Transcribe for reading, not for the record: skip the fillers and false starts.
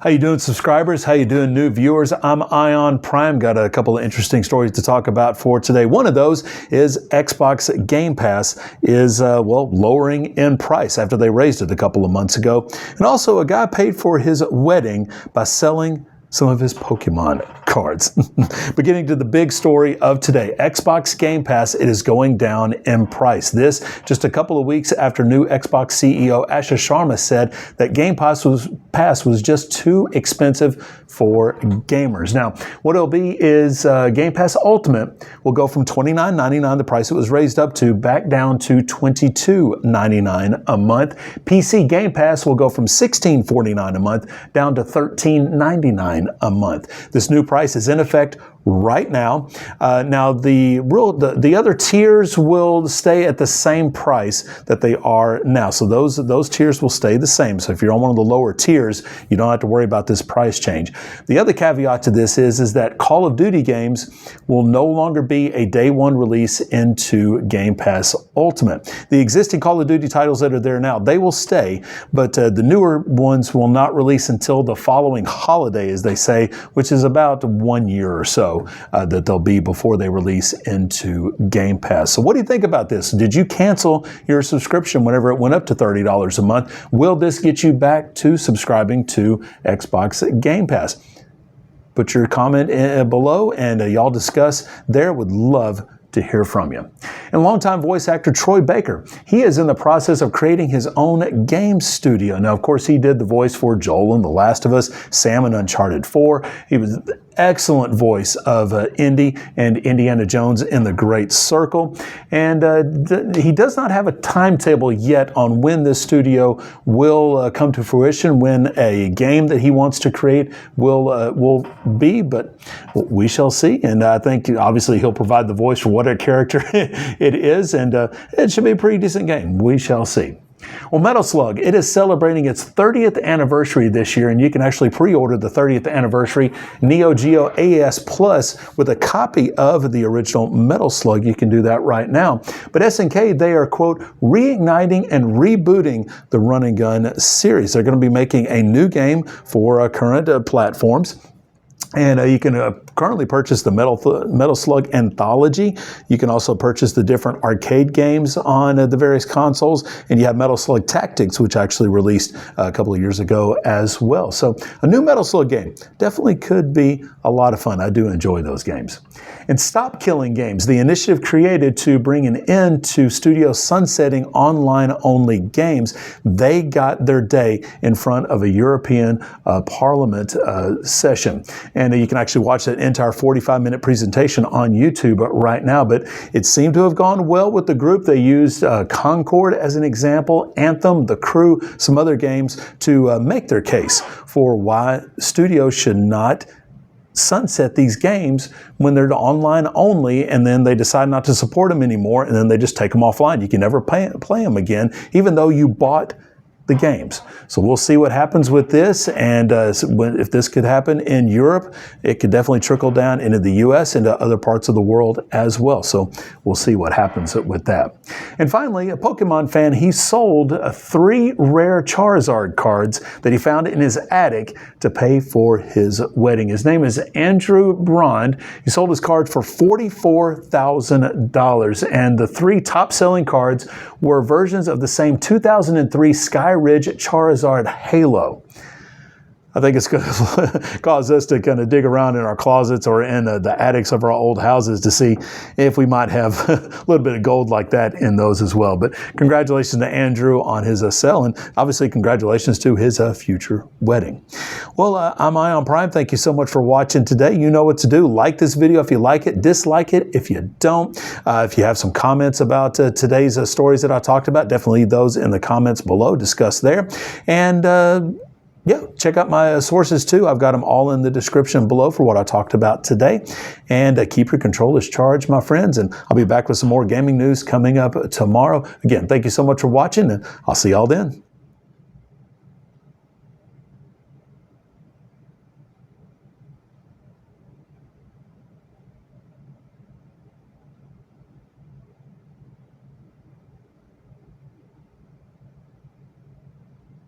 How you doing, subscribers? How you doing, new viewers? I'm Ion Prime. Got a couple of interesting stories to talk about for today. One of those is Xbox Game Pass is, lowering in price after they raised it a couple of months ago. And also a guy paid for his wedding by selling some of his Pokemon cards. Beginning to the big story of today, Xbox Game Pass, it is going down in price. This just a couple of weeks after new Xbox CEO Asha Sharma said that Game Pass was just too expensive for gamers. Now, what it'll be is Game Pass Ultimate will go from $29.99, the price it was raised up to, back down to $22.99 a month. PC Game Pass will go from $16.49 a month down to $13.99 a month. This new price is in effect right now. Now the other tiers will stay at the same price that they are now. So those tiers will stay the same. So if you're on one of the lower tiers, you don't have to worry about this price change. The other caveat to this is that Call of Duty games will no longer be a day one release into Game Pass Ultimate. The existing Call of Duty titles that are there now, they will stay, but the newer ones will not release until the following holiday, as they say, which is about 1 year or so. That they'll be before they release into Game Pass. So what do you think about this? Did you cancel your subscription whenever it went up to $30 a month? Will this get you back to subscribing to Xbox Game Pass? Put your comment below and y'all discuss there. Would love to hear from you. And longtime voice actor Troy Baker, he is in the process of creating his own game studio. Now, of course, he did the voice for Joel in The Last of Us, Sam in Uncharted 4. He was the excellent voice of Indy and Indiana Jones in The Great Circle. And he does not have a timetable yet on when this studio will come to fruition, when a game that he wants to create will be, but we shall see. And I think obviously he'll provide the voice for whatever character it is, and it should be a pretty decent game. We shall see. Well, Metal Slug, it is celebrating its 30th anniversary this year, and you can actually pre-order the 30th anniversary Neo Geo AES Plus with a copy of the original Metal Slug. You can do that right now. But SNK, they are, quote, reigniting and rebooting the Run and Gun series. They're going to be making a new game for current platforms. And you can currently purchase the Metal Slug Anthology. You can also purchase the different arcade games on the various consoles. And you have Metal Slug Tactics, which actually released a couple of years ago as well. So a new Metal Slug game definitely could be a lot of fun. I do enjoy those games. And Stop Killing Games, the initiative created to bring an end to studio sunsetting online-only games, they got their day in front of a European Parliament session. And you can actually watch that entire 45-minute presentation on YouTube right now. But it seemed to have gone well with the group. They used Concord as an example, Anthem, The Crew, some other games to make their case for why studios should not sunset these games when they're online only, and then they decide not to support them anymore, and then they just take them offline. You can never play them again, even though you bought the games. So we'll see what happens with this, and if this could happen in Europe, it could definitely trickle down into the US, into other parts of the world as well. So we'll see what happens with that. And finally, a Pokemon fan, he sold 3 rare Charizard cards that he found in his attic to pay for his wedding. His name is Andrew Brond. He sold his cards for $44,000, and the 3 top-selling cards were versions of the same 2003 Sky Ridge Charizard Halo. I think it's going to cause us to kind of dig around in our closets or in the attics of our old houses to see if we might have a little bit of gold like that in those as well. But congratulations to Andrew on his sale, and obviously congratulations to his future wedding. Well, I'm Ion Prime. Thank you so much for watching today. You know what to do. Like this video if you like it. Dislike it if you don't. If you have some comments about today's stories that I talked about, definitely leave those in the comments below. Discuss there. And yeah, check out my sources too. I've got them all in the description below for what I talked about today. And keep your controllers charged, my friends. And I'll be back with some more gaming news coming up tomorrow. Again, thank you so much for watching, and I'll see y'all then.